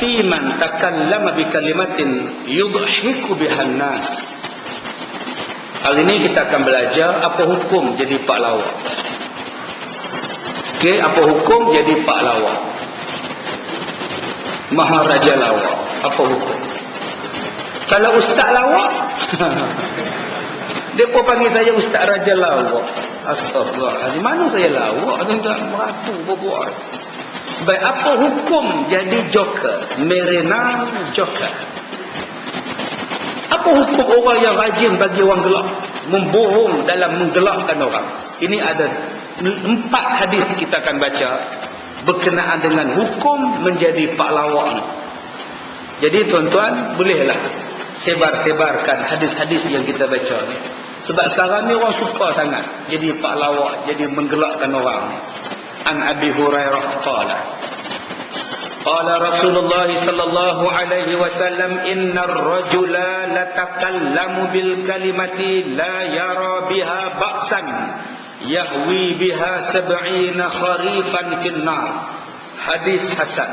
fi man takallama bi kalimatin yudhiku bihan nas. Hari ini kita akan belajar apa hukum jadi pak lawak. Okey, apa hukum jadi pak lawak? Maharaja lawak, apa hukum? Kalau ustaz lawak, depa panggil saya ustaz raja lawak. Astagfirullah. Di mana saya lawak? Tuan-tuan, berapu berbual. Baik, apa hukum jadi joker? Merena joker. Apa hukum orang yang rajin bagi orang gelap? Membohong dalam menggelapkan orang. Ini ada 4 hadis kita akan baca berkenaan dengan hukum menjadi pak lawak ni. Jadi tuan-tuan, bolehlah sebar-sebarkan hadis-hadis yang kita baca ni. Sebab sekarang ni orang suka sangat jadi pak lawak, jadi menggelapkan orang. An Abi Hurairah qala qala Rasulullah sallallahu alaihi wasallam innar rajula latakallamu bil kalimati la yara biha ba'san yahwi biha 70 kharifan finnar. Hadis hasan.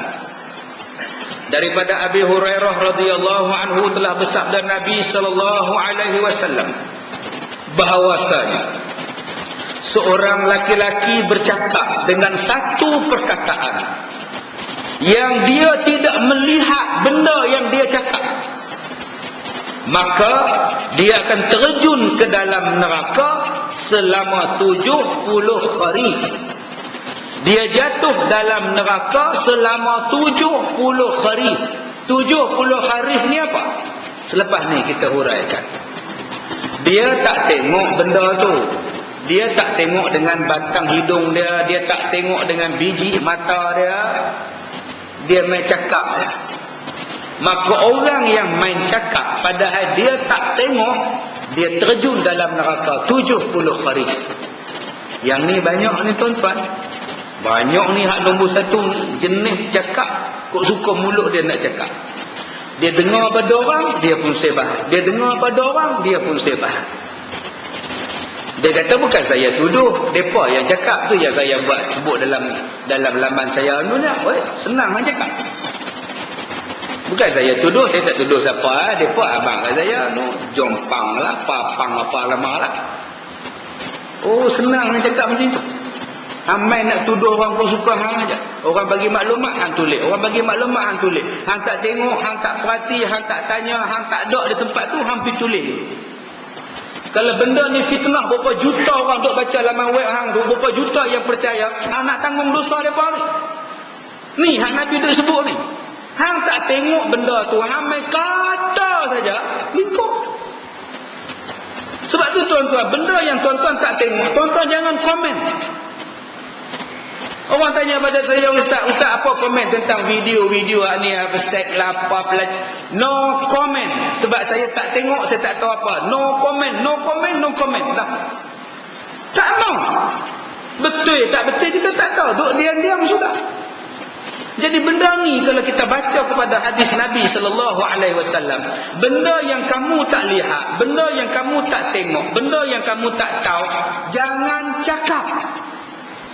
Daripada Abi Hurairah radhiyallahu anhu telah bersabda Nabi sallallahu alaihi wasallam bahawasanya seorang laki-laki bercakap dengan satu perkataan yang dia tidak melihat benda yang dia cakap, maka dia akan terjun ke dalam neraka selama 70 kharif. Dia jatuh dalam neraka selama 70 kharif. 70 kharif ni apa? Selepas ni kita huraikan. Dia tak tengok benda tu. Dia tak tengok dengan batang hidung dia. Dia tak tengok dengan biji mata dia. Dia main cakap. Maka orang yang main cakap padahal dia tak tengok, dia terjun dalam neraka 70 kharif. Yang ni banyak ni tuan-tuan. Banyak ni hak nombor 1 ni. Jenis cakap. Kok suka mulut dia nak cakap. Dia dengar pada orang, dia pun sebah. Dia dengar pada orang, dia pun sebah. Dia kata bukan saya tuduh, depa yang cakap tu yang saya buat sebut dalam laman saya ni. Senang kan cakap. Bukan saya tuduh, saya tak tuduh siapa. Depa abang kat saya tu jompang lah, papang apa lama lah. Oh, senang kan cakap macam tu. Amai nak tuduh orang pun suka hang aja. Orang bagi maklumat hang tulis, orang bagi maklumat hang tulis. Hang tak tengok, hang tak perhati, hang tak tanya, hang tak ada di tempat tu, hang pergi tulis. Kalau benda ni fitnah, berapa juta orang duk baca laman web hang tu, berapa juta yang percaya, hang nak tanggung dosa depa ni. Ni hang Nabi duk sebut ni. Hang tak tengok benda tu, hang main kata saja, lingkup. Sebab tu tuan-tuan, benda yang tuan-tuan tak tengok, tuan-tuan jangan komen. Orang tanya pada saya, Ustaz apa komen tentang video-video ni, apa seks lah, apa pelaj. No comment. Sebab saya tak tengok, saya tak tahu apa. No comment, no comment, no comment. Tak mau. Betul, tak betul kita tak tahu. Duk diam-diam sudah. Jadi benda ni kalau kita baca kepada hadis Nabi sallallahu alaihi wasallam, benda yang kamu tak lihat, benda yang kamu tak tengok, benda yang kamu tak tahu, jangan cakap.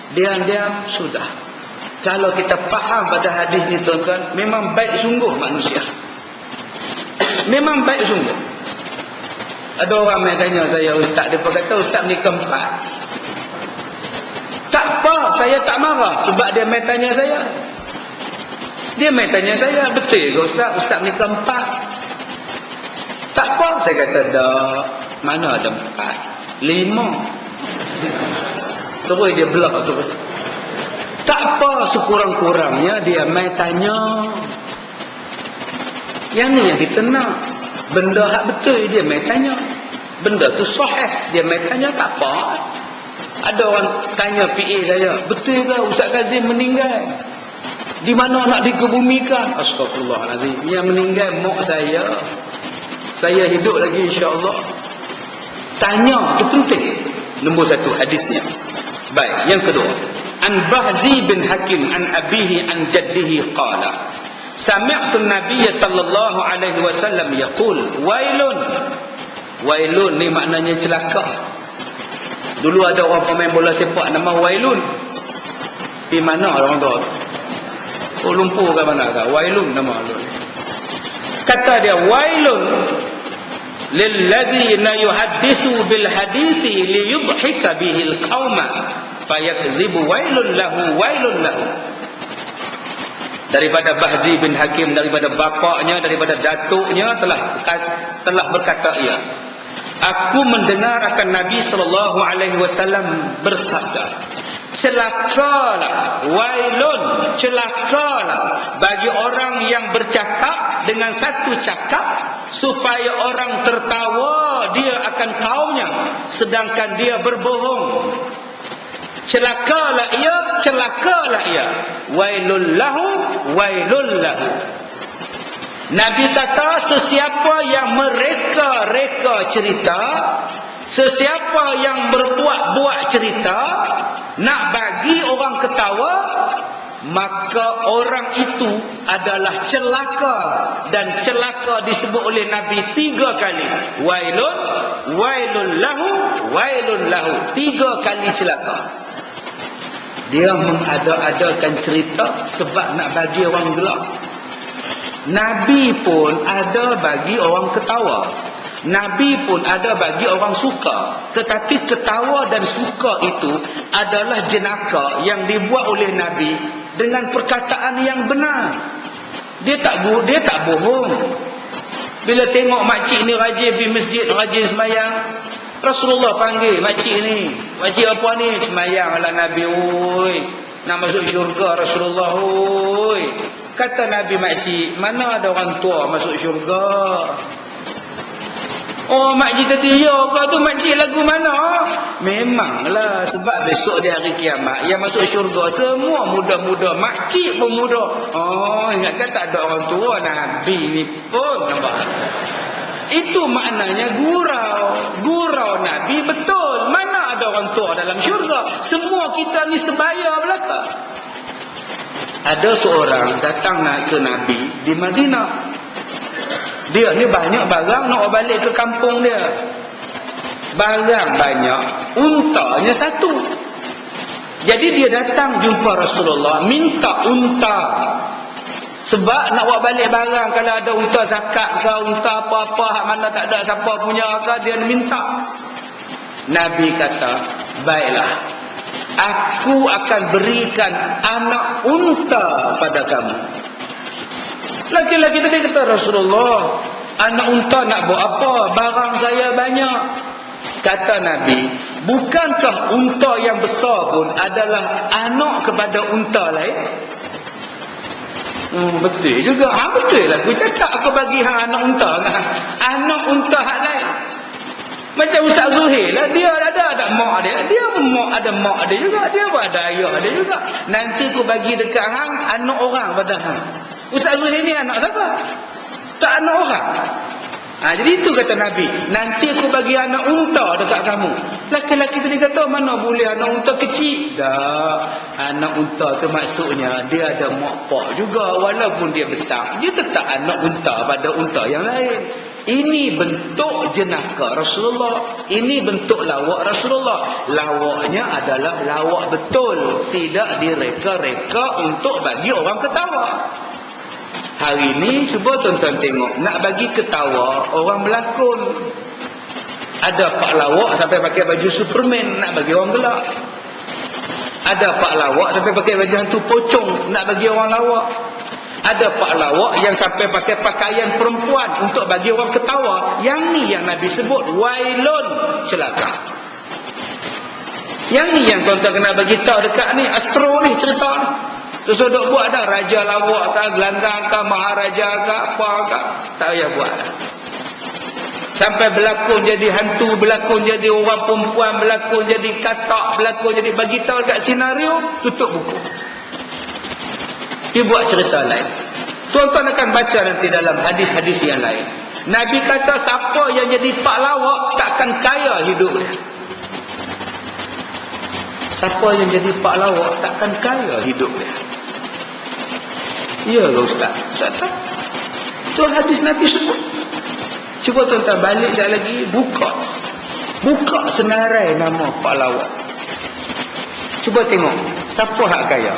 Diam-diam sudah. Kalau kita faham pada hadis ni tuan-tuan, memang baik sungguh manusia. Memang baik sungguh. Ada orang yang tanya saya, Ustaz, dia kata Ustaz ni keempat. Tak apa, saya tak marah sebab dia main tanya saya. Dia main tanya saya, betul ke Ustaz? Ustaz ni keempat. Tak apa, saya kata dah. Mana ada 4? 5. Terus dia belak tu. Tak apa, sekurang-kurangnya dia main tanya. Yang ni yang kita nak. Benda hak betul dia main tanya. Benda tu sahih dia main tanya, tak apa. Ada orang tanya PA saya, betul ke Ustaz Kazim meninggal? Di mana nak dikebumikan? Astagfirullahalazim. Yang meninggal mak saya. Saya hidup lagi insya-Allah. Tanya tu penting. Nombor 1 hadisnya. Baik, yang kedua, An Bahzi bin Hakim an abihi an jaddihi qala sami'tu an-nabiy sallallahu alaihi wasallam yaqul wailun. Wailun ni maknanya celaka. Dulu ada orang pemain bola sepak nama Wailun. Di mana orang tu? Kuala Lumpur ke mana ke? Wailun nama Allah. Kata dia, wailun lilladzina yuhaddisu bil hadithi liyudhika bihil qauma fayakdzibu wailun lahu. Daripada Bahji bin Hakim, daripada bapaknya, daripada datuknya telah berkata ia, aku mendengar akan Nabi SAW bersabda, celakalah, wailun, celakalah bagi orang yang bercakap dengan satu cakap supaya orang tertawa dia akan kaumnya sedangkan dia berbohong. Celakalah ia, wailul lahu. Nabi kata, sesiapa yang mereka-reka cerita, sesiapa yang berbuat-buat cerita nak bagi orang ketawa, maka orang itu adalah celaka. Dan celaka disebut oleh Nabi 3 kali. Wailun lahu. 3 kali celaka. Dia mengada-adakan cerita sebab nak bagi orang gelak. Nabi pun ada bagi orang ketawa. Nabi pun ada bagi orang suka. Tetapi ketawa dan suka itu adalah jenaka yang dibuat oleh Nabi dengan perkataan yang benar. Dia tak bohong. Bila tengok makcik ni rajin pergi masjid, rajin semayang, Rasulullah panggil makcik ni, makcik apa ni? Semayang lah Nabi, oi, nak masuk syurga Rasulullah, oi. Kata Nabi, makcik, mana ada orang tua masuk syurga? Oh, makcik kata, ya kau tu makcik lagu mana? Memanglah, sebab besok di hari kiamat yang masuk syurga semua muda-muda, makcik pun muda. Oh, ingatkan tak ada orang tua Nabi ni pun, nampak? Itu maknanya gurau Nabi betul. Mana ada orang tua dalam syurga? Semua kita ni sebaya belaka. Ada seorang datang ke Nabi di Madinah. Dia ni banyak barang nak balik ke kampung dia. Barang banyak, untanya satu. Jadi dia datang jumpa Rasulullah, minta unta. Sebab nak bawa balik barang, kalau ada unta zakat ke, unta apa-apa, hak mana tak ada siapa punya ke, dia minta. Nabi kata, baiklah, aku akan berikan anak unta pada kamu. Laki-laki tadi kata, Rasulullah, anak unta nak buat apa? Barang saya banyak. Kata Nabi, bukankah unta yang besar pun adalah anak kepada unta lain? Betul juga. Betul lah. Aku cakap aku bagi anak unta kan. Anak unta hak lain. Macam Ustaz Zuhair lah. Dia ada mak dia. Dia pun ada mak dia juga. Dia pun ada ayah dia juga. Nanti aku bagi dekat hang anak orang pada hang. Ustaz Zuhair ni anak siapa? Tak anak orang. Jadi itu kata Nabi, nanti aku bagi anak unta dekat kamu. Laki-laki tadi kata, mana boleh anak unta kecil? Dah, anak unta tu maksudnya dia ada mak pak juga, walaupun dia besar, dia tetap anak unta pada unta yang lain. Ini bentuk jenaka Rasulullah. Ini bentuk lawak Rasulullah. Lawaknya adalah lawak betul, tidak direka-reka untuk bagi orang ketawa. Hari ni cuba tuan-tuan tengok, nak bagi ketawa orang berlakon. Ada pak lawak sampai pakai baju Superman nak bagi orang gelak. Ada pak lawak sampai pakai baju hantu pocong nak bagi orang lawak. Ada pak lawak yang sampai pakai pakaian perempuan untuk bagi orang ketawa. Yang ni yang Nabi sebut wailun, celaka. Yang ni yang tuan-tuan kena bagi tahu dekat ni, astro ni cerita ni. Terus duk buat dah, raja lawak tak, gelanggang ke, maharaja ke, apa ke, tak payah buat. Sampai berlakon jadi hantu, berlakon jadi orang perempuan, berlakon jadi katak, berlakon jadi, bagi tahu dekat senario, tutup buku. Dia buat cerita lain. Tuan-tuan akan baca nanti dalam hadis-hadis yang lain. Nabi kata siapa yang jadi pak lawak takkan kaya hidup dia. Siapa yang jadi pak lawak takkan kaya hidup dia. Ya ke Ustaz? Tak tahu. Itu hadis Nabi sebut. Cuba tuan-tuan balik sekali lagi, buka senarai nama pak lawak. Cuba tengok siapa hak kaya.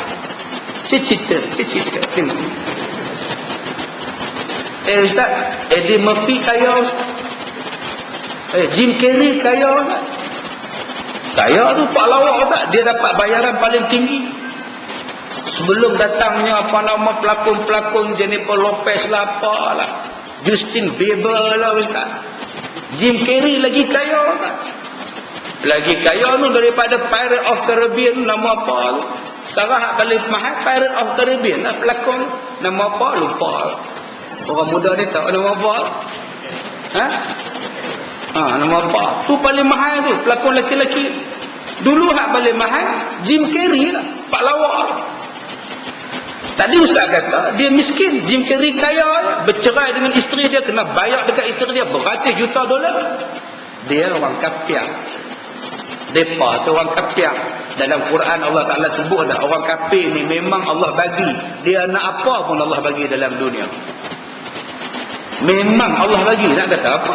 Cerita. Tengok. Ustaz, Eddie Murphy kaya Ustaz. Jim Carrey kaya Ustaz. Kaya tu pak lawak Ustaz. Dia dapat bayaran paling tinggi. Sebelum datangnya apa nama pelakon-pelakon Jennifer Lopez lah apalah, Justin Bieber lah Ustaz. Jim Carrey lagi kaya Ustaz. Lagi kaya tu daripada Pirate of Caribbean. Nama apa tu? Sekarang hak paling mahal Pirate of Caribbean lah pelakon. Nama apa? Lupa. Orang muda ni tahu nama apa? Nama apa? Tu paling mahal tu pelakon lelaki-lelaki. Dulu hak paling mahal Jim Carrey lah, pak lawak. Tadi ustaz kata dia miskin, Jim Carrey kaya, bercerai dengan isteri dia, kena bayar dekat isteri dia beratus juta dolar. Dia orang kafir. Depa tu orang kafir. Dalam Quran Allah Ta'ala sebut dah, orang kafir ni memang Allah bagi. Dia nak apa pun Allah bagi dalam dunia. Memang Allah bagi, nak kata apa.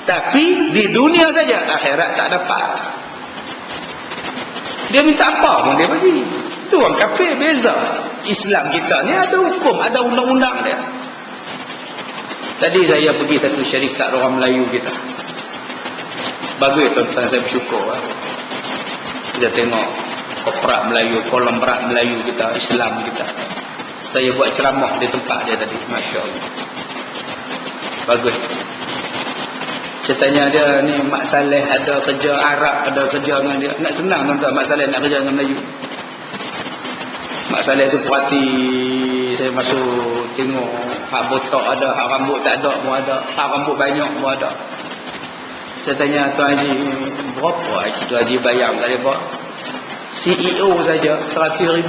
Tapi di dunia saja, akhirat tak dapat. Dia minta apa pun dia bagi. Itu orang kafir, beza. Islam kita ni ada hukum, ada undang-undang dia. Tadi saya pergi satu syarikat orang Melayu kita. Bagus tuan-tuan, saya bersyukur. Kita tengok korporat Melayu, kolam berat Melayu kita, Islam kita. Saya buat ceramah di tempat dia tadi, Masya Allah. Bagus. Saya tanya dia, ni Mak Saleh ada kerja Arab, ada kerja dengan dia. Nak senang tuan-tuan, Mak Saleh nak kerja dengan Melayu. Mak Saleh tu perhati, saya masuk tengok hak botak ada, hak rambut tak ada pun ada, hak rambut banyak pun ada. Saya tanya Tuan Haji, berapa Tuan Haji bayar kat dia? CEO saja 100,000.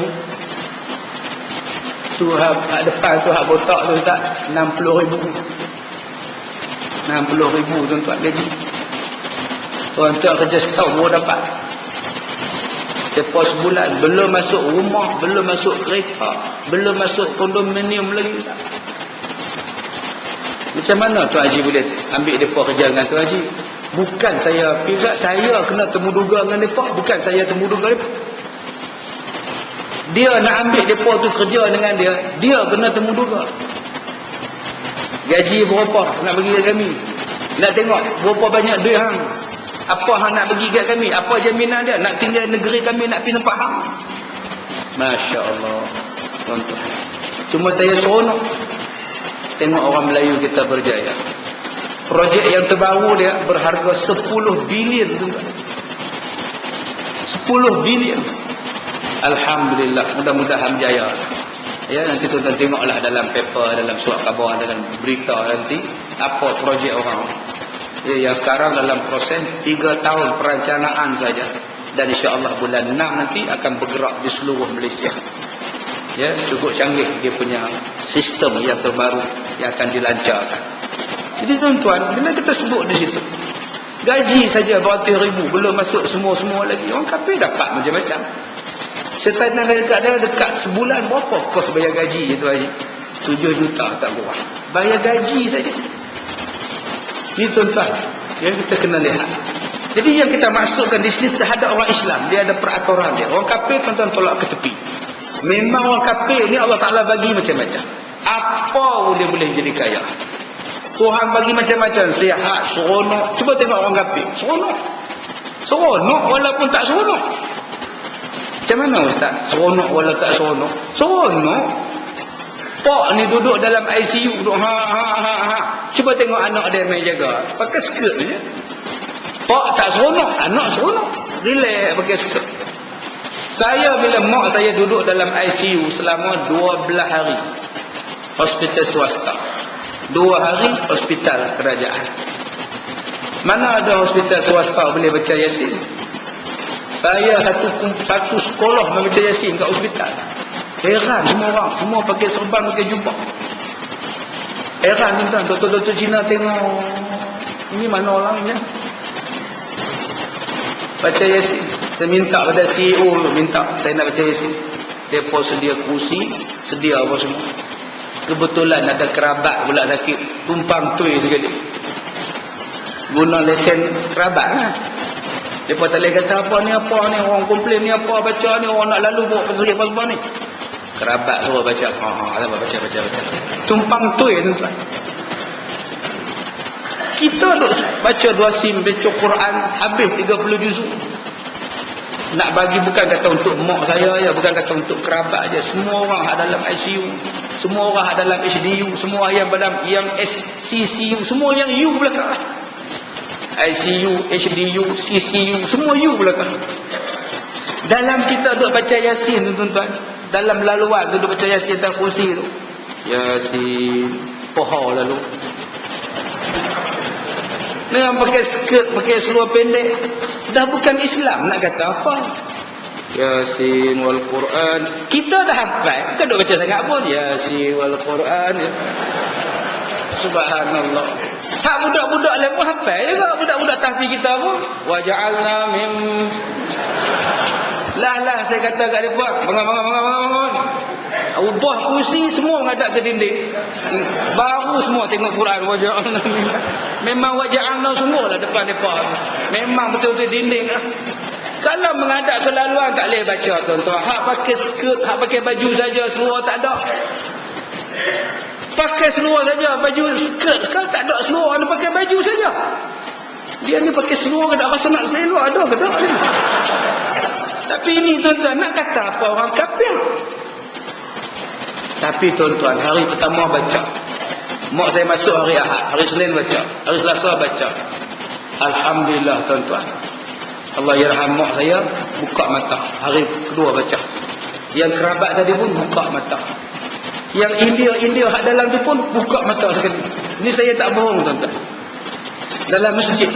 Tu hak depan tu hak botak tu tak 60,000. 60,000 tuan-tuan gaji. Tuan-tuan kerja setahun baru dapat. Lepas sebulan, belum masuk rumah, belum masuk kereta, belum masuk kondominium lagi. Macam mana Tuan Haji boleh ambil mereka kerja dengan Tuan Haji? Bukan saya pihak, saya kena temuduga dengan mereka, bukan saya temuduga mereka. Dia nak ambil mereka tu kerja dengan dia, dia kena temuduga. Gaji berapa nak bagi kat kami? Nak tengok berapa banyak duit hang. Apa hang nak bagi kat kami? Apa jaminan dia? Nak tinggal negeri kami, nak pergi tempat hang. Masya Allah. Tuan-tuan. Cuma saya seronok tengok orang Melayu kita berjaya. Projek yang terbaru dia berharga 10 bilion. 10 bilion. Alhamdulillah. Mudah-mudahan berjaya. Ya, nanti tuan-tuan tengoklah dalam paper, dalam surat khabar, dalam berita nanti apa projek orang. Ya, yang sekarang dalam proses 3 tahun perencanaan saja, dan insya-Allah bulan 6 nanti akan bergerak di seluruh Malaysia. Ya, cukup canggih dia punya sistem yang terbaru yang akan dilancarkan. Jadi tuan-tuan, bila kita sebut di situ gaji saja beratus ribu, belum masuk semua-semua lagi, orang kafir dapat macam-macam. Saya tanya dekat dia, dekat sebulan berapa kos bayar gaji itu Haji? 7 juta tak kurang. Bayar gaji saja. Ini tuan-tuan, yang kita kena lihat. Jadi yang kita masukkan di sini terhadap orang Islam, dia ada peraturan dia. Orang kafir tuan-tuan tolak ke tepi. Memang orang kafir ni Allah Ta'ala bagi macam-macam. Apa pun dia boleh jadi kaya. Tuhan bagi macam-macam, sihat, seronok. Cuba tengok orang kafir, seronok. Seronok walaupun tak seronok. Macam mana Ustaz? Seronok walau tak seronok? Seronok. Pak ni duduk dalam ICU, duduk ha. Cuba tengok anak dia main jaga. Pakai skirt je. Pak tak seronok, anak seronok. Relax pakai skirt. Saya bila mak saya duduk dalam ICU selama 12 hari. Hospital swasta. 2 hari hospital kerajaan. Mana ada hospital swasta boleh baca Yasin? Saya satu sekolah membaca Yasin kat hospital. Heran semua orang, semua pakai serban, pakai jubah. Heran ni tuan, doktor-doktor Cina tengok, ini mana orangnya? Baca Yasin. Saya minta pada CEO tu, minta saya nak baca Yasin. Depa sedia kursi, sedia apa semua. Kebetulan ada kerabat pula sakit, tumpang tui sekali. Guna lesen kerabat kan? Mereka tak boleh kata apa ni, orang komplain ni apa, baca ni, orang nak lalu bawa pasal apa ni. Kerabat suruh baca. Baca. Tumpang tuai tuan-tuan. Kita duk baca 2 sim, baca Quran habis 30 juzuk. Nak bagi bukan kata untuk mak saya ya, bukan kata untuk kerabat aja. Semua orang ada dalam ICU, semua orang ada dalam HDU, semua yang dalam yang SCCU, semua yang U belakang. ICU, HDU, CCU, semua U belakang. Dalam kita duk baca Yasin tuan-tuan. Dalam laluan duk baca Yasin atas kursi tu. Yasin, pohon lalu. Ni yang pakai skirt, pakai seluar pendek, dah bukan Islam nak kata apa. Yasin wal Quran. Kita dah hafal, kita duk baca sangat pun Yasin wal Quran. Subhanallah. Hak budak-budak lain pun hafal juga, budak-budak tahfiz kita pun. Wa ja'alna min lah saya kata kat depa, bangun. Ubah kursi semua menghadap ke dinding. Baru semua tengok Quran waja'alna. Memang waja'alna semualah depan depa. Memang betul-betul dinding lah. Kalau menghadap ke laluan tak boleh baca tuan-tuan. Hak pakai skirt, hak pakai baju saja, seluar tak ada. Pakai seluar saja, baju skirt kan tak ada seluar, dia pakai baju saja. Dia ni pakai seluar tak rasa nak seluar ada ke tak ni. Tapi ini tuan-tuan nak kata apa orang kafir. Tapi tuan-tuan hari pertama baca. Mak saya masuk hari Ahad, hari Senin baca, hari Selasa baca. Alhamdulillah tuan-tuan. Allah yarham mak saya buka mata. Hari kedua baca. Yang kerabat tadi pun buka mata. Yang India hak dalam tu pun buka mata sekali. Ini saya tak bohong tuan-tuan. Dalam masjid.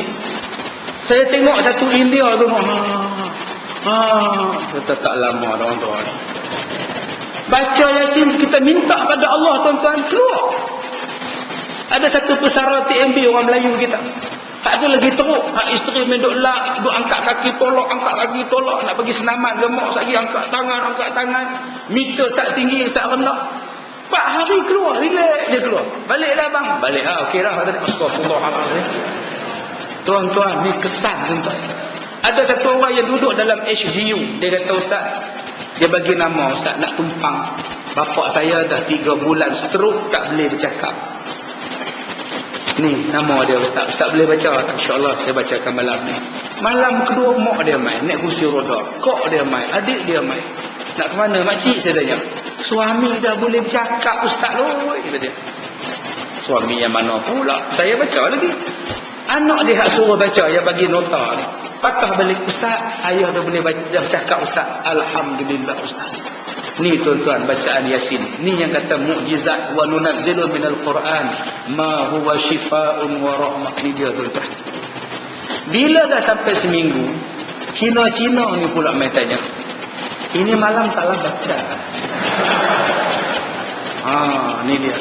Saya tengok satu India tu. Kita tak lama tuan-tuan. Baca Yasin kita minta pada Allah tuan-tuan keluar. Ada satu pesara TMB orang Melayu kita. Hak tu lagi teruk. Hak isteri main duk lak, duk angkat kaki tolak, nak pergi senaman lemak lagi angkat tangan. Meter sak tinggi sak rendah. 4 hari keluar, relax je keluar. Balik dah bang. Balik okey dah. Astagfirullahalazim. Tuan-tuan, ni kesan tuan-tuan. Ada satu orang yang duduk dalam HDU. Dia kata ustaz, dia bagi nama ustaz nak tumpang. Bapak saya dah 3 bulan stroke, tak boleh bercakap. Ni nama dia ustaz. Ustaz boleh baca tak? InsyaAllah saya bacakan malam ni. Malam kedua mak dia main, naik kursi roda. Kok dia main, adik dia main. Nak ke mana makcik saya tanya. Suami dah boleh bercakap ustaz loh, kata dia. Suami yang mana pula? Saya baca lagi. Anak dia hak suruh baca, yang bagi nota ni. Patah balik ustaz, ayah dah boleh bercakap ustaz. Alhamdulillah ustaz. Ni tuan-tuan bacaan Yasin. Ni yang kata mukjizat wa nunazzilu minal Quran ma huwa shifaa'un wa rahmah. Ni dia tuan-tuan. Bila dah sampai seminggu, Cina-Cina ni pula main tanya. Ini malam taklah baca. Ni dia.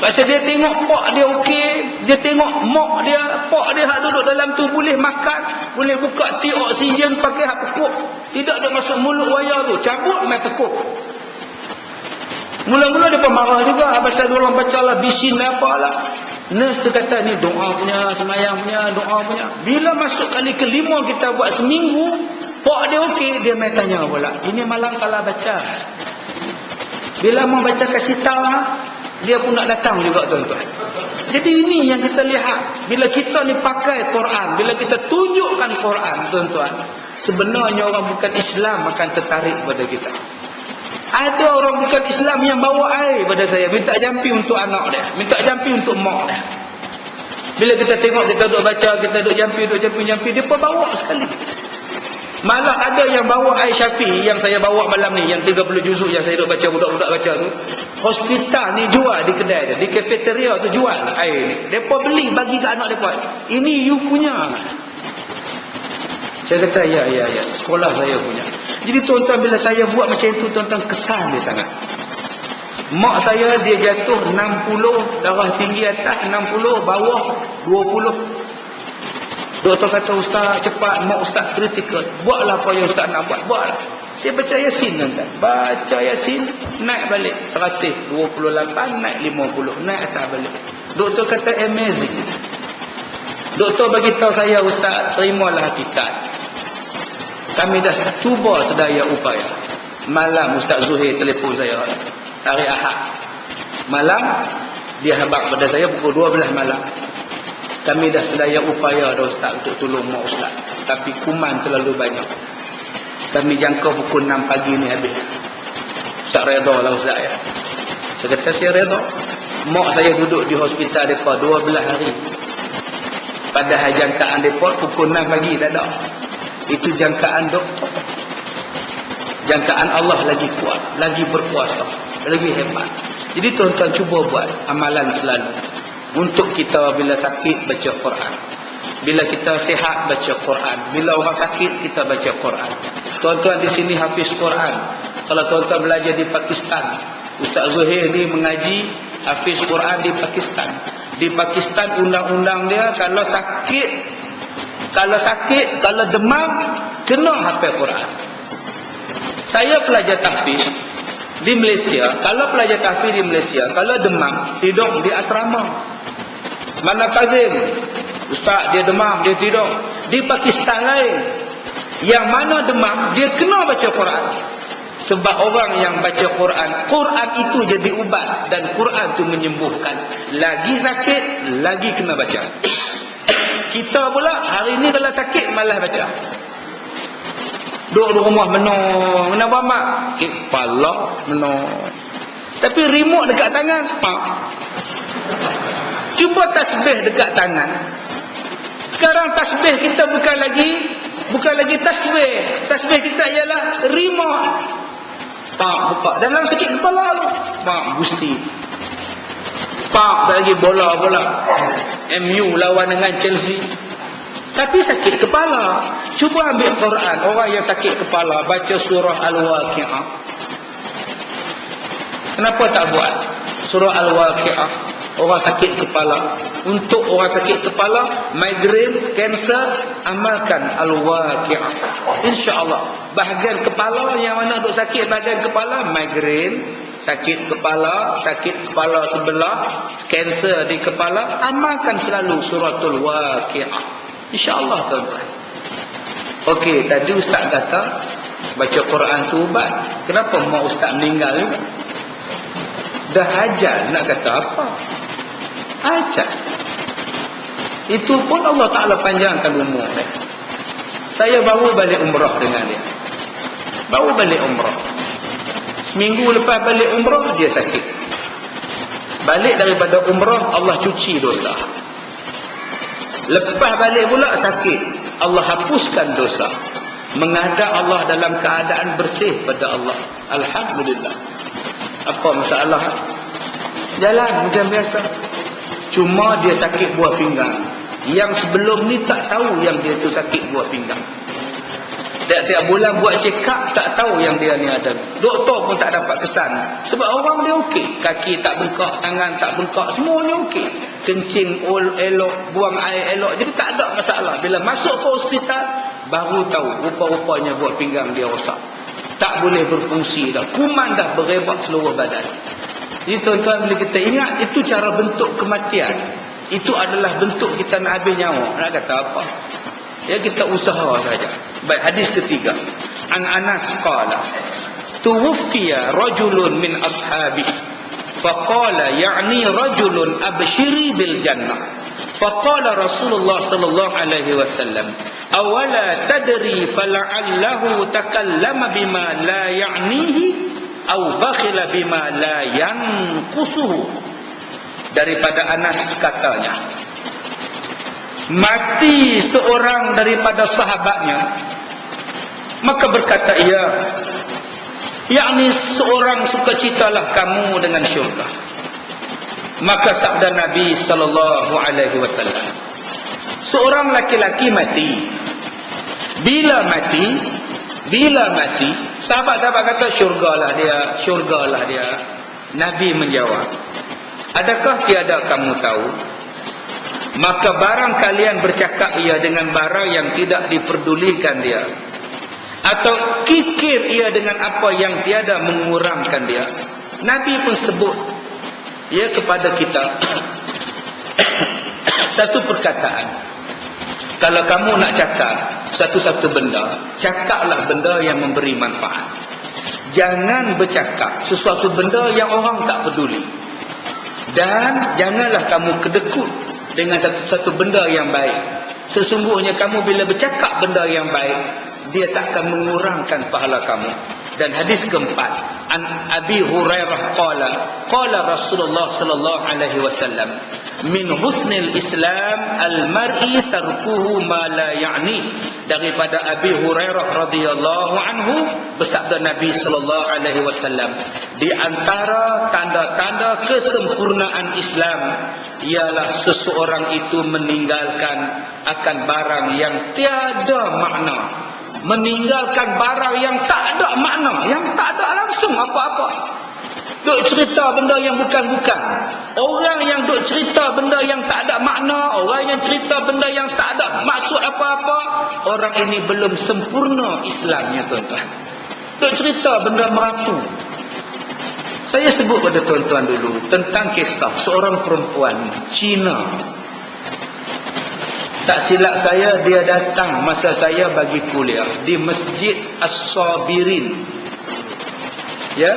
Pasal dia tengok pak dia okey, dia tengok mak dia, pak dia hak duduk dalam tu boleh makan, boleh buka tiup oksigen pakai hak pekuk. Tidak ada masuk mulut wayar tu, cabut main pekuk. Mula-mula dia pun marah juga pasal dia orang bacalah bisin apalah. Nurse tu kata ni doa punya, semayang punya, doa punya. Bila masuk kali kelima kita buat seminggu, pak dia okey, dia main tanya pula. Ini malam kalau baca. Bila mau baca kasih tahu, dia pun nak datang juga tuan-tuan. Jadi ini yang kita lihat. Bila kita ni pakai Quran, bila kita tunjukkan Quran tuan-tuan, sebenarnya orang bukan Islam akan tertarik pada kita. Ada orang bukan Islam yang bawa air pada saya, minta jampi untuk anak dia, minta jampi untuk mak dia. Bila kita tengok kita duduk baca, kita duduk jampi, dia pun bawa sekali. Malah ada yang bawa air Syafi'i yang saya bawa malam ni, yang 30 juzuk yang saya duduk baca, budak-budak baca tu. Hospital ni jual di kedai dia, di kafeteria tu jual air ni. Depa beli bagi ke anak depa. Ini you punya. Saya kata ya, sekolah saya punya. Jadi tuan-tuan bila saya buat macam itu tuan-tuan kesan dia sangat. Mak saya dia jatuh 60, darah tinggi atas 60, bawah 20. Doktor kata ustaz cepat, mak ustaz kritikal. Buatlah apa yang ustaz nak buatlah. Saya baca Yasin tuan-tuan. Baca Yasin, naik balik 128, naik 50, naik atas balik. Doktor kata amazing. Doktor bagi tahu saya ustaz, terimalah hakikat. Kami dah cuba sedaya upaya. Malam Ustaz Zuhair telefon saya hari Ahad malam, dia habaq pada saya pukul 12 malam. Kami dah sedaya upaya dah Ustaz untuk tolong mak Ustaz, tapi kuman terlalu banyak. Kami jangka pukul 6 pagi ni habis. Ustaz redha lah Ustaz ya. Saya kata saya redha. Mak saya duduk di hospital mereka 12 hari. Padahal jangkaan mereka pukul 6 pagi dah ada. Itu jangkaan doktor. Jangkaan Allah lagi kuat, lagi berkuasa, lagi hebat. Jadi tuan-tuan cuba buat amalan selalu. Untuk kita bila sakit baca Quran, bila kita sihat baca Quran, bila orang sakit kita baca Quran. Tuan-tuan di sini hafiz Quran. Kalau tuan-tuan belajar di Pakistan, Ustaz Zuhair ni mengaji hafiz Quran di Pakistan. Di Pakistan undang-undang dia kalau sakit, kalau demam kena hafal Quran. Saya pelajar tahfiz di Malaysia. Kalau pelajar tahfiz di Malaysia, kalau demam tidur di asrama. Mana Kazim, Ustaz dia demam, dia tidur. Di Pakistan lain, yang mana demam dia kena baca Quran. Sebab orang yang baca Quran, Quran itu jadi ubat dan Quran itu menyembuhkan. Lagi sakit, lagi kena baca. Kita pula hari ni kalau sakit malah baca. Duduk di rumah menung, kenapa mak? Kepala menung. Tapi remote dekat tangan, pak. Cuba tasbih dekat tangan. Sekarang tasbih kita bukan lagi tasbih. Tasbih kita ialah remote. Pak buka dalam sakit kepala tu. Pak gusti. Pak tak lagi bola. MU lawan dengan Chelsea. Tapi sakit kepala. Cuba ambil Quran. Orang yang sakit kepala baca surah Al-Waqi'ah. Kenapa tak buat surah Al-Waqi'ah? Orang sakit kepala. Untuk orang sakit kepala, migrain, kanser, amalkan Al-Waqi'ah. InsyaAllah. Bahagian kepala yang mana duk sakit bahagian kepala, migrain, sakit kepala sebelah, kanser di kepala, amalkan selalu suratul Waqi'ah. InsyaAllah tuan-tuan. Okey, tadi Ustaz kata baca Quran tu ubat. Kenapa mak Ustaz meninggal juga? Dah hajat nak kata apa? Hajat. Itu pun Allah Ta'ala panjangkan umur dia. Saya baru balik umrah dengan dia. Baru balik umrah. Seminggu lepas balik umrah dia sakit. Balik daripada umrah Allah cuci dosa. Lepas balik pula sakit, Allah hapuskan dosa. Menghadap Allah dalam keadaan bersih pada Allah. Alhamdulillah. Apa masalah? Jalan macam biasa. Cuma dia sakit buah pinggang. Yang sebelum ni tak tahu yang dia tu sakit buah pinggang. Tiap-tiap bulan buat check up, tak tahu yang dia ni ada. Doktor pun tak dapat kesan. Sebab orang dia okey. Kaki tak bengkak, tangan tak bengkak, semuanya okey. Kencing elok, buang air elok. Jadi tak ada masalah. Bila masuk ke hospital, baru tahu rupa-rupanya buah pinggang dia rosak. Tak boleh berfungsi dah. Kuman dah berebak seluruh badan. Jadi tuan-tuan, bila kita ingat itu cara bentuk kematian, itu adalah bentuk kita nak habis nyawa. Nak kata apa? Ya, kita usaha saja. Baik, hadis ketiga. An Anas qala tuwfiya rajulun min ashabi faqala ya'ni rajulun abshiri bil jannah faqala Rasulullah sallallahu alaihi wasallam awala tadri fala'allahu takallama bima la ya'nihi aw bakhila bima la yanqusuhu. Daripada Anas katanya, mati seorang daripada sahabatnya, maka berkata ia, yakni seorang sukacitalah kamu dengan syurga. Maka sabda Nabi sallallahu alaihi wasallam, seorang laki-laki mati. Bila mati, sahabat-sahabat kata syurgalah dia. Nabi menjawab, adakah tiada kamu tahu? Maka barang kalian bercakap ia dengan barang yang tidak diperdulikan dia, atau kikir ia dengan apa yang tiada mengurangkan dia. Nabi pun sebut ia kepada kita satu perkataan. Kalau kamu nak cakap satu-satu benda, cakaplah benda yang memberi manfaat. Jangan bercakap sesuatu benda yang orang tak peduli. Dan janganlah kamu kedekut dengan satu benda yang baik. Sesungguhnya kamu bila bercakap benda yang baik, dia tak akan mengurangkan pahala kamu. Dan hadis keempat, an Abi Hurairah qala Rasulullah sallallahu alaihi wasallam, min husnil Islam al-mar'i tarkuhu ma la ya'ni. Daripada Abi Hurairah radhiyallahu anhu, bersabda Nabi sallallahu alaihi wasallam, di antara tanda-tanda kesempurnaan Islam ialah seseorang itu meninggalkan akan barang yang tiada makna. Meninggalkan barang yang tak ada makna, yang tak ada langsung apa-apa. Duk cerita benda yang bukan-bukan. Orang yang duk cerita benda yang tak ada makna, orang yang cerita benda yang tak ada maksud apa-apa, orang ini belum sempurna Islamnya, tuan-tuan. Duk cerita benda merapu. Saya sebut pada tuan-tuan dulu tentang kisah seorang perempuan Cina. Tak silap saya, dia datang masa saya bagi kuliah di Masjid As-Sabirin. Ya,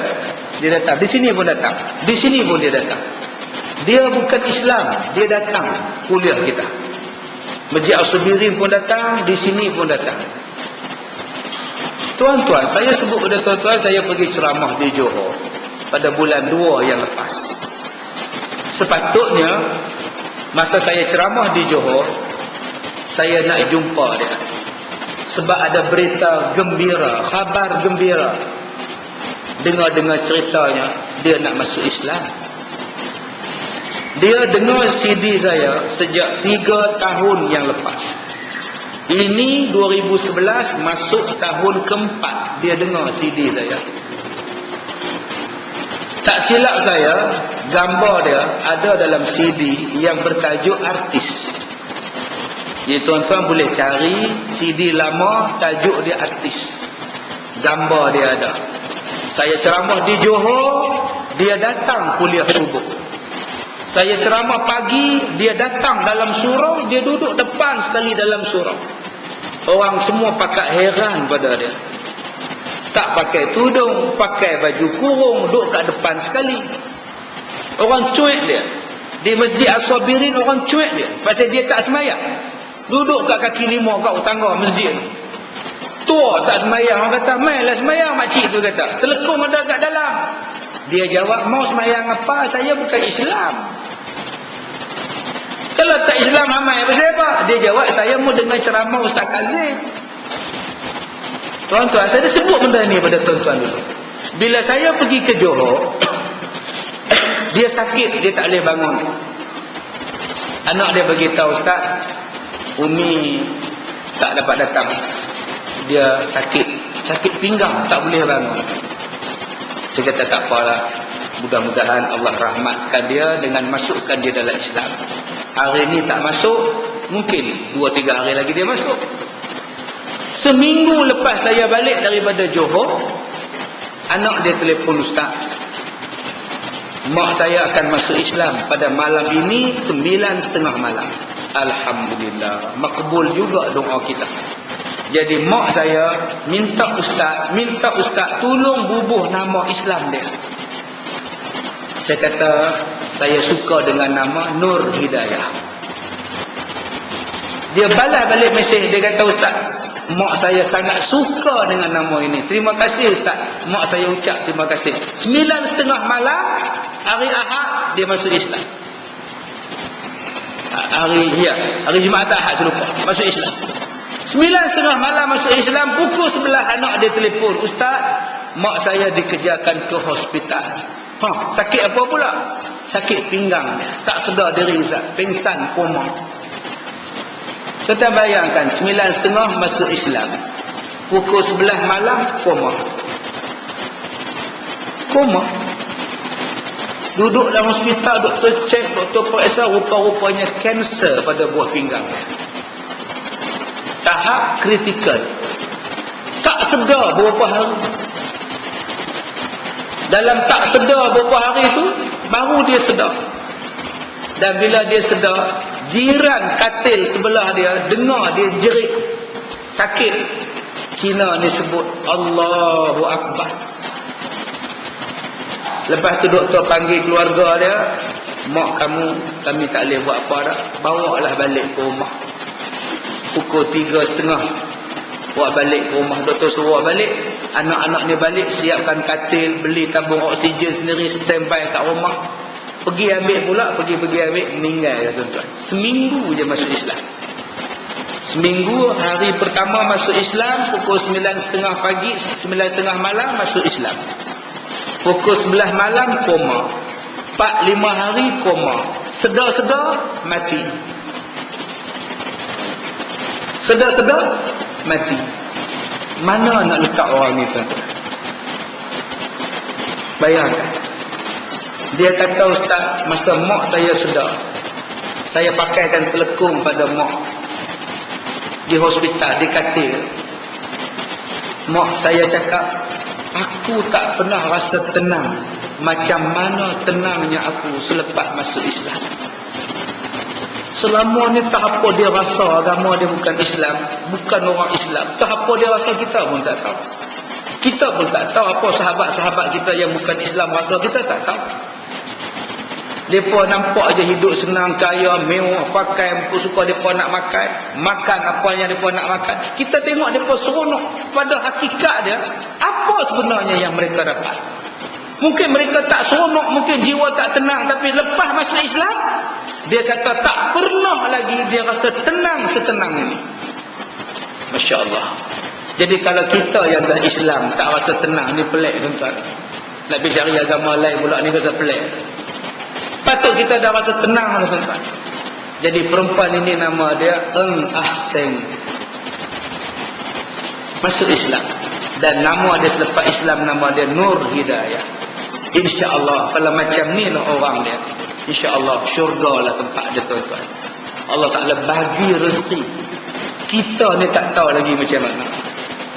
dia datang. Di sini pun datang. Di sini pun dia datang. Dia bukan Islam, dia datang kuliah kita. Masjid As-Sabirin pun datang, di sini pun datang. Tuan-tuan, saya sebut pada tuan-tuan, saya pergi ceramah di Johor pada bulan 2 yang lepas. Sepatutnya masa saya ceramah di Johor, saya nak jumpa dia sebab ada berita gembira, khabar gembira. Dengar-dengar ceritanya dia nak masuk Islam. Dia dengar CD saya sejak 3 tahun yang lepas. Ini 2011, masuk tahun keempat dia dengar CD saya. Tak silap saya, gambar dia ada dalam CD yang bertajuk Artis. Ya, tuan-tuan boleh cari CD lama, tajuk dia Artis. Gambar dia ada. Saya ceramah di Johor, dia datang kuliah subuh. Saya ceramah pagi, dia datang dalam surau, dia duduk depan sekali dalam surau. Orang semua pakat heran pada dia. Tak pakai tudung, pakai baju kurung, duduk kat depan sekali. Orang cuek dia. Di Masjid As-Sabirin orang cuek dia. Pasal dia tak semayang. Duduk kat kaki 5 kat tangga masjid. Tua tak semayang. Orang kata, mainlah semayang, makcik tu kata. Telekung ada kat dalam. Dia jawab, mau semayang apa? Saya bukan Islam. Kalau tak Islam ramai, pasal apa? Dia jawab, saya mau dengar ceramah Ustaz Kazim. Tuan-tuan, saya dah sebut benda ni pada tuan-tuan dulu. Bila saya pergi ke Johor, dia sakit, dia tak boleh bangun. Anak dia beritahu, Ustaz, Umi tak dapat datang. Dia sakit pinggang, tak boleh bangun. Saya kata tak apalah, mudah-mudahan Allah rahmatkan dia dengan masukkan dia dalam Islam. Hari ni tak masuk, mungkin 2-3 hari lagi dia masuk. Seminggu lepas saya balik daripada Johor, anak dia telefon, Ustaz, mak saya akan masuk Islam pada malam ini 9:30 malam. Alhamdulillah, makbul juga doa kita. Jadi mak saya minta ustaz tolong bubuh nama Islam dia. Saya kata saya suka dengan nama Nur Hidayah. Dia balas balik mesej, dia kata, Ustaz, mak saya sangat suka dengan nama ini. Terima kasih Ustaz. Mak saya ucap terima kasih. 9:30 malam hari Ahad dia masuk Islam. Hari Jumaat Ahad selupa masuk Islam. 9:30 malam masuk Islam. Pukul 11 anak dia telefon, Ustaz, mak saya dikejarkan ke hospital. Sakit apa pula? Sakit pinggang, tak sedar diri Ustaz, pingsan, koma. Kita bayangkan 9:30 masuk Islam, pukul 11 malam koma. Duduk dalam hospital, doktor cek, doktor periksa, rupa-rupanya kanser pada buah pinggang. Tahap kritikal. Tak sedar berapa hari. Dalam tak sedar berapa hari itu, baru dia sedar. Dan bila dia sedar, jiran katil sebelah dia dengar dia jerit sakit. Cina ni sebut Allahu Akbar. Lepas tu doktor panggil keluarga dia, mak kami tak boleh buat apa dah, bawa lah balik ke rumah. Pukul 3.30 bawa balik ke rumah. Doktor suruh balik, anak-anak ni balik, siapkan katil, beli tabung oksigen sendiri, standby kat rumah. Pergi ambil pula, pergi ambil, meninggal tuan-tuan. Seminggu je masuk Islam. Seminggu, hari pertama masuk Islam, pukul 9.30 pagi, 9.30 malam masuk Islam. Pukul 11 malam koma. 4-5 hari koma. Sedar-sedar mati. Sedar-sedar mati. Mana nak letak orang ni tuan-tuan? Bayangkan. Dia kata, ustaz, masa mak saya sedar, saya pakaikan telekung pada mak di hospital, di katil. Mak saya cakap, aku tak pernah rasa tenang macam mana tenangnya aku selepas masuk Islam. Selama ni tak apa dia rasa agama dia bukan Islam, bukan orang Islam. Tak apa dia rasa, kita pun tak tahu. Kita pun tak tahu apa sahabat-sahabat kita yang bukan Islam rasa, kita tak tahu. Mereka nampak je hidup senang, kaya, mewah, pakai apa suka mereka nak makan. Makan apa yang mereka nak makan. Kita tengok mereka seronok. Pada hakikat dia, apa sebenarnya yang mereka dapat? Mungkin mereka tak seronok, mungkin jiwa tak tenang. Tapi lepas masuk Islam, dia kata tak pernah lagi dia rasa tenang setenang ini. Masya Allah. Jadi kalau kita yang dah Islam tak rasa tenang, ni pelik tuan-tuan. Nak pergi cari agama lain pula ni rasa pelik. Patut kita dah rasa tenang tuan-tuan. Jadi perempuan ini nama dia Ahsan, masuk Islam. Dan nama dia selepas Islam, nama dia Nur Hidayah. InsyaAllah kalau macam ni lah orang dia, InsyaAllah syurga lah tempat dia tuan-tuan. Allah Ta'ala bagi rezeki. Kita ni tak tahu lagi macam mana.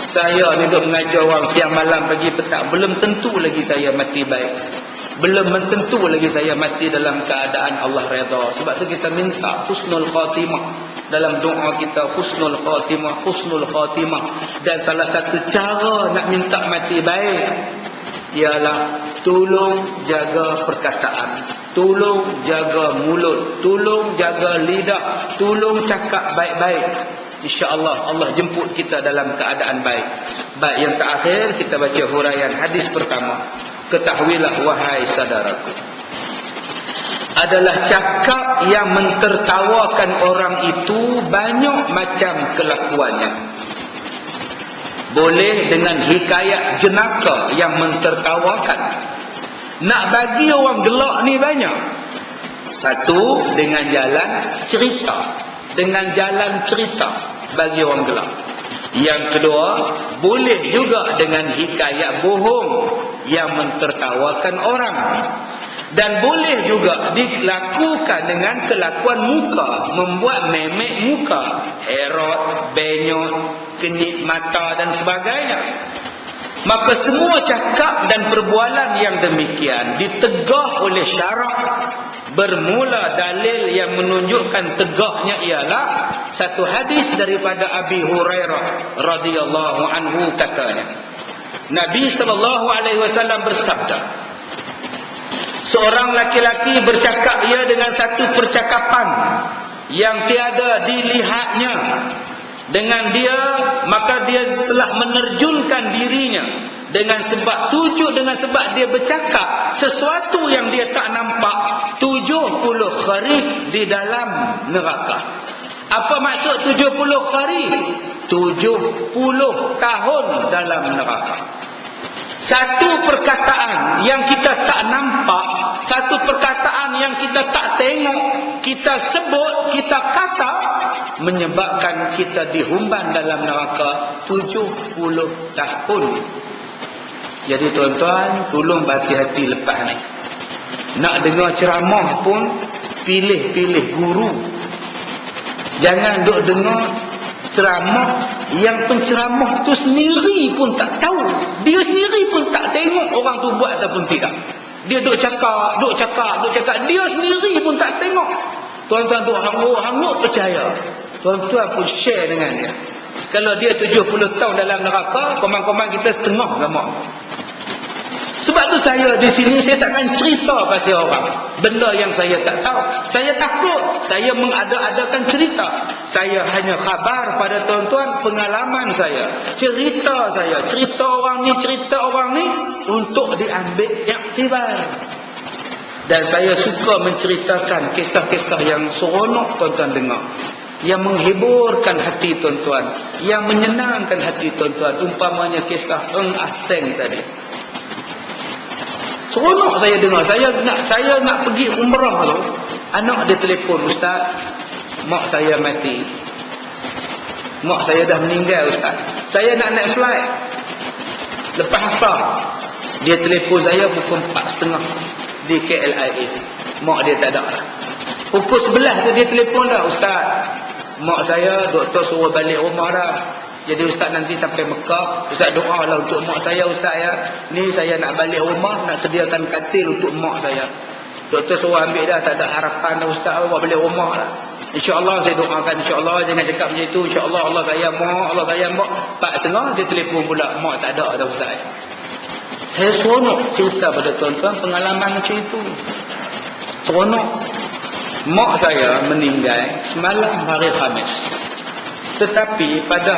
Saya ni duk mengajar orang siang malam pagi petang, belum tentu lagi saya mati baik. Belum tentu lagi saya mati dalam keadaan Allah redha. Sebab tu kita minta husnul khatimah. Dalam doa kita husnul khatimah, husnul khatimah. Dan salah satu cara nak minta mati baik ialah tolong jaga perkataan, tolong jaga mulut, tolong jaga lidah, tolong cakap baik-baik. InsyaAllah Allah jemput kita dalam keadaan baik. Baik, yang terakhir kita baca huraian hadis pertama. Ketahuilah wahai saudaraku, adalah cakap yang mentertawakan orang itu banyak macam kelakuannya. Boleh dengan hikayat jenaka yang mentertawakan. Nak bagi orang gelak ni banyak. Satu, dengan jalan cerita. Dengan jalan cerita bagi orang gelak. Yang kedua, boleh juga dengan hikayat bohong yang mentertawakan orang. Dan boleh juga dilakukan dengan kelakuan muka, membuat memek muka, erot, benyot, kenyit mata dan sebagainya. Maka semua cakap dan perbualan yang demikian ditegah oleh syarak. Bermula dalil yang menunjukkan tegahnya ialah satu hadis daripada Abi Hurairah radhiyallahu anhu, katanya Nabi SAW bersabda, seorang laki-laki bercakap ia dengan satu percakapan yang tiada dilihatnya dengan dia, maka dia telah menerjunkan dirinya dengan sebab dia bercakap sesuatu yang dia tak nampak 70 kharif di dalam neraka. Apa maksud 70 kharif? 70 tahun dalam neraka. Satu perkataan yang kita tak nampak, satu perkataan yang kita tak tengok, kita sebut, kita kata, menyebabkan kita dihumban dalam neraka 70 tahun. Jadi tuan-tuan, tolong berhati-hati lepas ni. Nak dengar ceramah pun pilih-pilih guru. Jangan duk dengar ceramah yang penceramah tu sendiri pun tak tahu. Dia sendiri pun tak tengok orang tu buat ataupun tidak. Dia duk cakap. Dia sendiri pun tak tengok. Tuan-tuan duk hangut percaya. Tuan-tuan pun share dengan dia. Kalau dia 70 tahun dalam neraka, komang-komang kita setengah agama. Sebab tu saya di sini saya takkan cerita pasal orang benda yang saya tak tahu. Saya takut saya mengada-adakan cerita. Saya hanya khabar pada tuan-tuan pengalaman saya, cerita saya, cerita orang ni untuk diambil iktibar. Dan saya suka menceritakan kisah-kisah yang seronok tuan-tuan dengar, yang menghiburkan hati tuan-tuan, yang menyenangkan hati tuan-tuan. Umpamanya kisah Eng Ah Seng tadi. Seronok saya dengar. Saya nak pergi umrah tu. Anak dia telefon, "Ustaz, mak saya mati. Mak saya dah meninggal, Ustaz. Saya nak naik flight. Lepas asar." Dia telefon saya pukul 4.30 di KLIA. Mak dia tak ada lah. Pukul 11 tu dia telefon dah, "Ustaz, mak saya doktor suruh balik rumah dah. Jadi Ustaz nanti sampai Mekah, Ustaz doalah untuk mak saya, Ustaz ya. Ni saya nak balik rumah, nak sediakan katil untuk mak saya. Doktor suruh ambil dah, tak ada harapan dah Ustaz, bawa balik rumah dah. InsyaAllah saya doakan, insyaAllah jangan cakap macam itu. InsyaAllah Allah sayang mak, Allah sayang mak." 4.30 dia telefon pula, "Mak tak ada dah Ustaz." Saya seronok cerita pada tuan-tuan pengalaman macam itu. Seronok. Mak saya meninggal semalam hari Khamis. Tetapi pada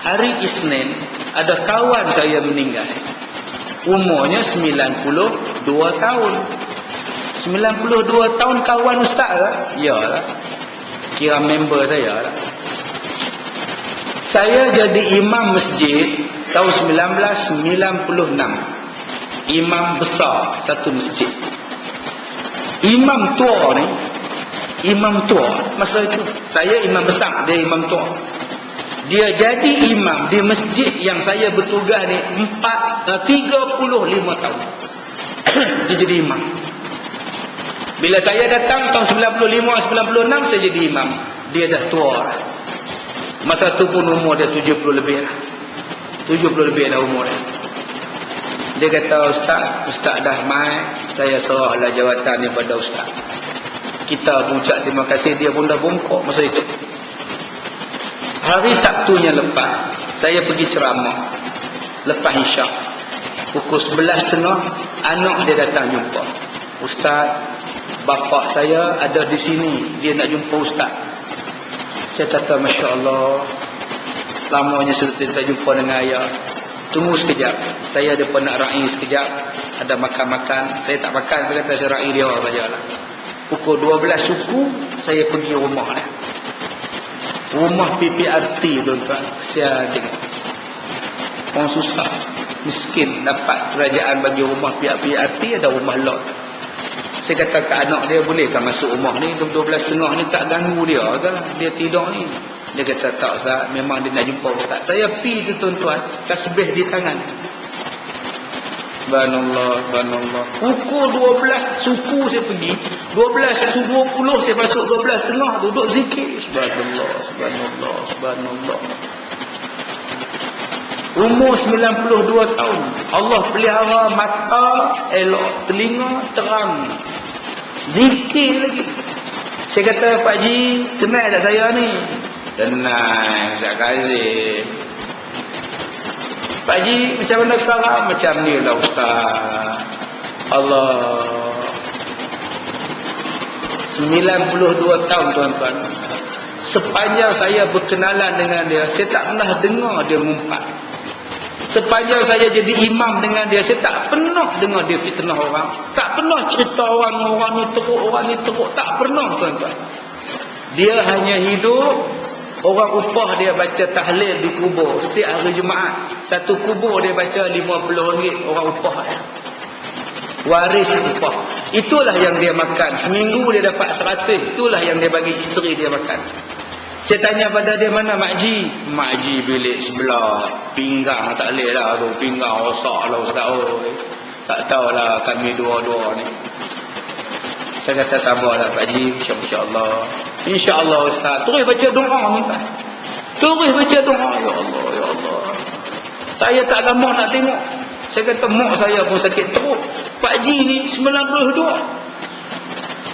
hari Isnin ada kawan saya meninggal. Umurnya 92 tahun. 92 tahun kawan ustaz lah? Ya lah. Kira member saya lah. Saya jadi imam masjid tahun 1996. Imam besar satu masjid. Imam tua masa itu saya imam besar, dia imam tua. Dia jadi imam di masjid yang saya bertugas ni 35 tahun. Dia jadi imam. Bila saya datang tahun 95-96 saya jadi imam. Dia dah tua lah. Masa tu pun umur dia 70 lebih lah. 70 lebih lah umur dia. Dia kata, Ustaz dah mai, saya serahlah jawatan ni pada Ustaz. Kita pun ucap terima kasih, dia pun dah bongkok masa itu. Hari Sabtunya lepas, saya pergi ceramah. Lepas Isyak. Pukul 11.30, anak dia datang jumpa. "Ustaz, bapa saya ada di sini, dia nak jumpa Ustaz." Saya kata, "Masya Allah, lamanya sudah tidak jumpa dengan ayah. Tunggu sekejap, saya ada nak ra'i sekejap, ada makan-makan." Saya tak makan, saya kata saya ra'i dia sajalah. Pukul 12 suku saya pergi rumah dia. Rumah PPRT tuan-tuan, kesian tengok. Orang susah, miskin dapat kerajaan bagi rumah PPRT, ada rumah lot. Saya kata ke anak dia, "Bolehkah masuk rumah ni jam 12.30 ni, tak ganggu dia ke? Dia tidur ni." Dia kata, "Tak Ustaz, memang dia nak jumpa Ustaz." Saya pergi tu tuan-tuan, tasbih di tangan. Subhanallah. Pukul 12 suku saya pergi, 12.20 saya masuk 12.30 duduk zikir. Subhanallah. Umur 92 tahun. Allah pelihara mata elok, telinga terang. Zikir lagi. Saya kata, "Pak Ji, kenal tak saya ni?" "Tenang, Ustaz Kazim." "Pak Ji, macam mana sekarang?" "Macam ni lah Ustaz." Allah. 92 tahun tuan-tuan. Sepanjang saya berkenalan dengan dia, saya tak pernah dengar dia mengumpat. Sepanjang saya jadi imam dengan dia, saya tak pernah dengar dia fitnah orang. Tak pernah cerita orang ni teruk, orang ni teruk. Tak pernah tuan-tuan. Dia hanya hidup. Orang upah dia baca tahlil di kubur setiap hari Jumaat. Satu kubur dia baca RM50 orang upah dia. Waris upah. Itulah yang dia makan. Seminggu dia dapat 100. Itulah yang dia bagi isteri dia makan. Saya tanya pada dia, "Mana Mak Ji?" "Mak Ji bilik sebelah. Pinggang tak boleh lah tu. Pinggang rosak lah Ustaz. Tak tahulah kami dua-dua ni." Saya kata, "Sabarlah Pak Ji, insya-Allah. InsyaAllah Ustaz." Terus baca doa ni Pak. Terus baca doa. Ya Allah. Saya tak lama nak tengok. Saya kata, "Mak saya pun sakit teruk. Pak Ji ni 92.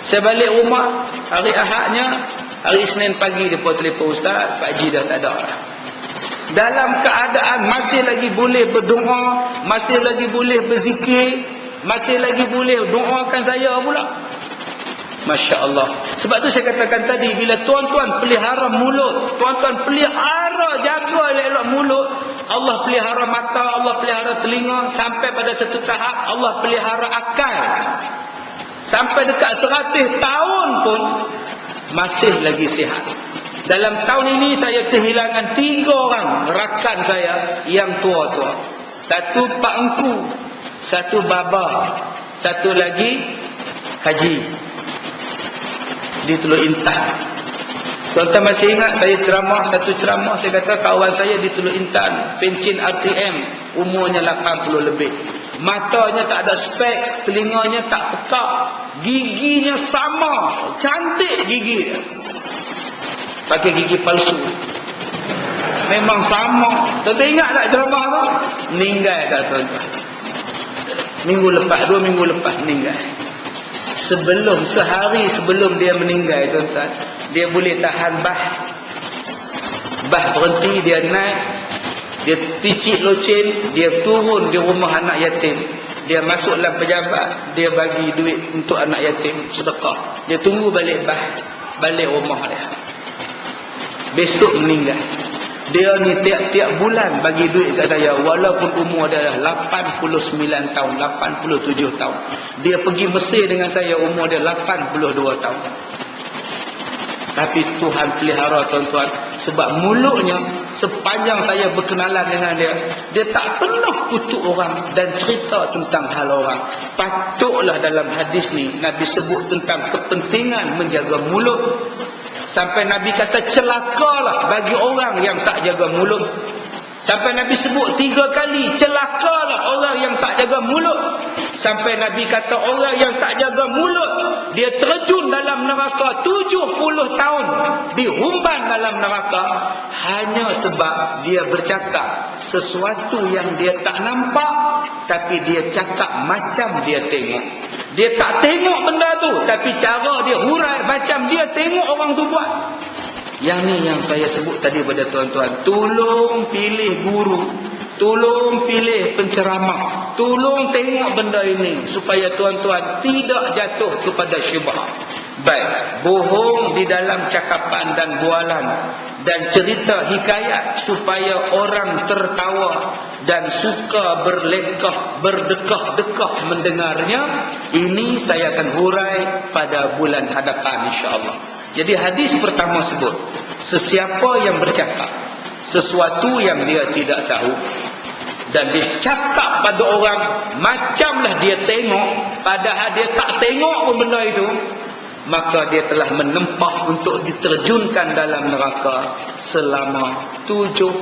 Saya balik rumah hari Ahadnya, hari Isnin pagi dia pun telefon, "Ustaz, Pak Ji dah tak ada lah." dalam keadaan masih lagi boleh berdoa, masih lagi boleh berzikir, masih lagi boleh doakan saya pula. Masya Allah. Sebab tu saya katakan tadi, bila tuan-tuan pelihara mulut, tuan-tuan pelihara, jaga elok-elok mulut, Allah pelihara mata, Allah pelihara telinga, sampai pada satu tahap Allah pelihara akal. Sampai dekat 100 tahun pun masih lagi sihat. Dalam tahun ini saya kehilangan 3 orang rakan saya yang tua-tua. Satu Pak Engku, satu Baba, satu lagi Haji di Teluk Intan. Tuan-tuan masih ingat saya ceramah, satu ceramah saya kata kawan saya di Teluk Intan, pencin RTM, umurnya 80 lebih. Matanya tak ada spek, telinganya tak pekak, giginya sama, cantik gigi dia. Pakai gigi palsu. Memang sama. Tuan-tuan ingat tak ceramah tu? Meninggal tak tuan-tuan? Minggu lepas, 2 minggu lepas meninggal. Sehari sebelum dia meninggal tuan-tuan, dia boleh tahan bah berhenti, dia naik, dia picit loceng, dia turun di rumah anak yatim, dia masuk dalam pejabat, dia bagi duit untuk anak yatim sedekah, dia tunggu balik balik rumah dia, besok meninggal. Dia ni tiap-tiap bulan bagi duit kat saya, walaupun umur dia dah 89 tahun, 87 tahun. Dia pergi Mesir dengan saya, umur dia 82 tahun. Tapi Tuhan pelihara tuan-tuan. Sebab mulutnya, sepanjang saya berkenalan dengan dia, dia tak pernah kutuk orang dan cerita tentang hal orang. Patutlah dalam hadis ni Nabi sebut tentang kepentingan menjaga mulut. Sampai Nabi kata celakalah bagi orang yang tak jaga mulut. Sampai Nabi sebut 3 kali, celakalah orang yang tak jaga mulut. Sampai Nabi kata orang yang tak jaga mulut, dia terjun dalam neraka 70 tahun, dihumban dalam neraka, hanya sebab dia bercakap sesuatu yang dia tak nampak, tapi dia cakap macam dia tengok. Dia tak tengok benda tu, tapi cara dia hurai macam dia tengok orang tu buat. Yang ni yang saya sebut tadi pada tuan-tuan. Tolong pilih guru, tolong pilih penceramah, tolong tengok benda ini supaya tuan-tuan tidak jatuh kepada syubhat. Baik, bohong di dalam cakapan dan bualan dan cerita hikayat supaya orang tertawa dan suka berlekah, berdekah-dekah mendengarnya. Ini saya akan hurai pada bulan hadapan insya-Allah. Jadi hadis pertama sebut, sesiapa yang bercakap sesuatu yang dia tidak tahu dan dia cakap pada orang macamlah dia tengok, padahal dia tak tengok pun benda itu, maka dia telah menempah untuk diterjunkan dalam neraka selama 70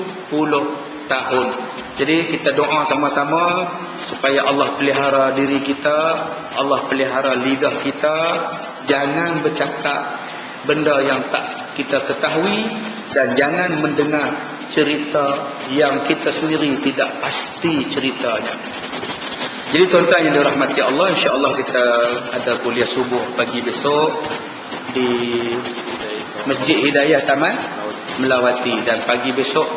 tahun. Jadi kita doa sama-sama supaya Allah pelihara diri kita, Allah pelihara lidah kita, jangan bercakap benda yang tak kita ketahui, dan jangan mendengar cerita yang kita sendiri tidak pasti ceritanya. Jadi tuan-tuan yang dirahmati Allah, insya-Allah kita ada kuliah subuh pagi besok di Masjid Hidayah Taman Melawati, dan pagi besok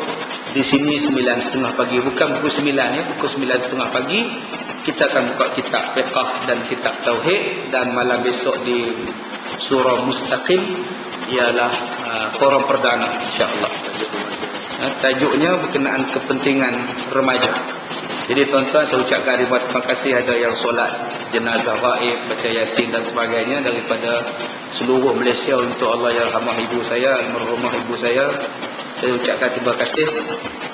di sini 9.30 pagi, bukan pukul 9 ya, pukul 9.30 pagi kita akan buka kitab fiqh dan kitab tauhid, dan malam besok di surah Mustaqim ialah forum perdana insya-Allah. Tajuknya berkenaan kepentingan remaja. Jadi tuan-tuan, saya ucapkan ribuan terima kasih ada yang solat jenazah gaib, baca yasin dan sebagainya daripada seluruh Malaysia untuk Allah yarhamah ibu saya, almarhumah ibu saya. Saya ucapkan terima kasih.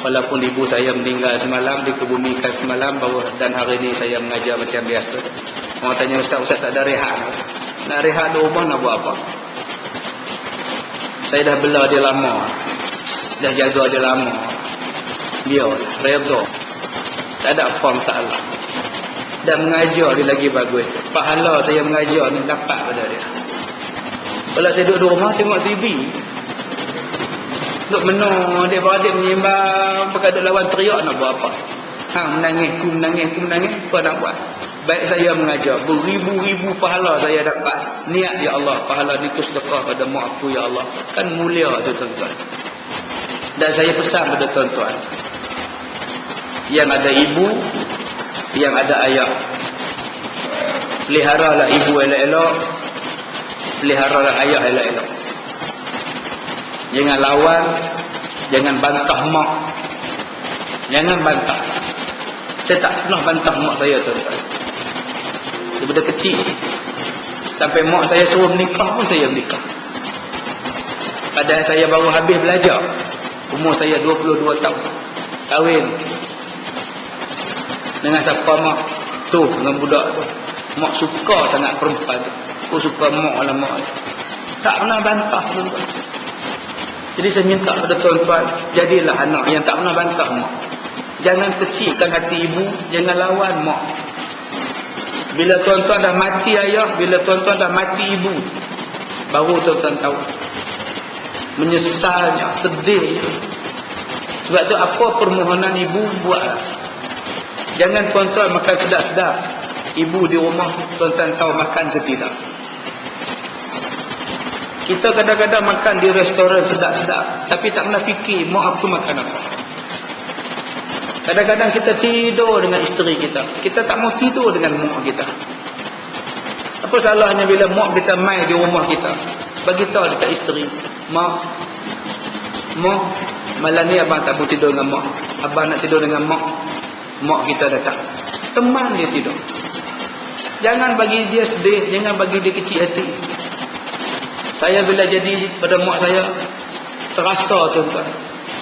Walaupun ibu saya meninggal semalam, dikebumikan semalam, dan hari ini saya mengajar macam biasa. Orang tanya, Ustaz tak ada rehat? Nak rehat di rumah nak buat apa? Saya dah bela dia lama, dah jaga dia lama, dia redha, tak ada apa masalah. Dan mengajar dia lagi bagus. Pahala saya mengajar ni dapat pada dia. Kalau saya duduk di rumah tengok TV, duduk menang, adik-beradik menyembang, pakai duduk lawan teriak, nak buat apa? Menangis, ku menangis, apa nak buat? Baik saya mengajar, beribu-ribu pahala saya dapat. Niat ya Allah, pahala ni ku sedekah pada mak aku ya Allah. Kan mulia tu tuan-tuan. Dan saya pesan pada tuan-tuan yang ada ibu, yang ada ayah, peliharalah ibu elok-elok, peliharalah ayah elok-elok. Jangan lawan, jangan bantah mak. Jangan bantah. Saya tak pernah bantah mak saya, tuan-tuan. Daripada kecil sampai mak saya suruh menikah pun saya menikah. Padahal saya baru habis belajar, umur saya 22 tahun, kahwin dengan siapa mak tu, dengan budak tu. Mak suka sangat perempuan tu. Aku suka mak lah mak. Tak pernah bantah, tuan-tuan. Jadi saya minta kepada tuan-tuan, jadilah anak yang tak pernah bantah mak. Jangan kecilkan hati ibu, jangan lawan mak. Bila tuan-tuan dah mati ayah, bila tuan-tuan dah mati ibu, baru tuan-tuan tahu menyesalnya, sedih. Sebab tu apa permohonan ibu, buatlah. Jangan tuan-tuan makan sedap-sedap, ibu di rumah tuan-tuan tahu makan ke tidak. Kita kadang-kadang makan di restoran sedap-sedap, tapi tak pernah fikir mak aku makan apa. Kadang-kadang kita tidur dengan isteri kita, kita tak mau tidur dengan mak kita. Apa salahnya bila mak kita mai di rumah kita, bagi tahu dekat isteri, mak, malam ni abang tak mau tidur dengan mak, abang nak tidur dengan mak. Mak kita datang, teman dia tidur. Jangan bagi dia sedih, jangan bagi dia kecil hati. Saya bila jadi pada mak saya, terasa, tuan-tuan,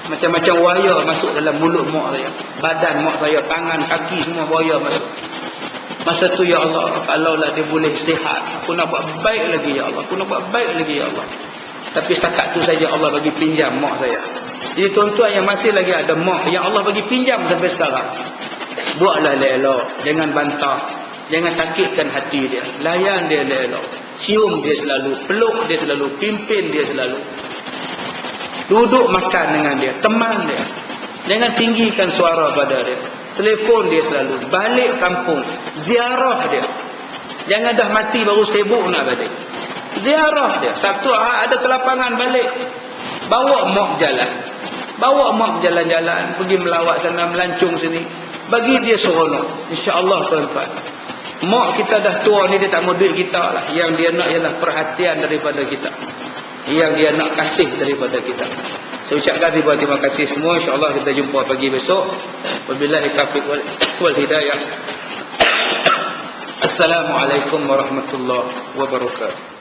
macam-macam wayar masuk dalam mulut mak saya, badan mak saya, tangan, kaki, semua wayar masuk. Masa tu, ya Allah, kalaulah dia boleh sihat, aku nak buat baik lagi, ya Allah, aku nak buat baik lagi, ya Allah. Tapi setakat tu saja Allah bagi pinjam mak saya. Jadi tuan-tuan yang masih lagi ada mak yang Allah bagi pinjam sampai sekarang, buatlah elok-elok, jangan bantah, jangan sakitkan hati dia, layan dia elok-elok, cium dia selalu, peluk dia selalu, pimpin dia selalu, duduk makan dengan dia, teman dia. Jangan tinggikan suara pada dia, telefon dia selalu, balik kampung, ziarah dia. Jangan dah mati baru sibuk nak balik, ziarah dia. Sabtu Ahad ada kelapangan balik, bawa mak jalan, bawa mak jalan-jalan, pergi melawat sana, melancung sini, bagi dia seronok. InsyaAllah, tuan-tuan, mak kita dah tua ni, dia tak mau duit kita lah. Yang dia nak ialah perhatian daripada kita, yang dia nak kasih daripada kita. Saya ucapkan terima kasih semua. InsyaAllah kita jumpa pagi besok. Wabillahi taufiq wal hidayah. Assalamualaikum warahmatullahi wabarakatuh.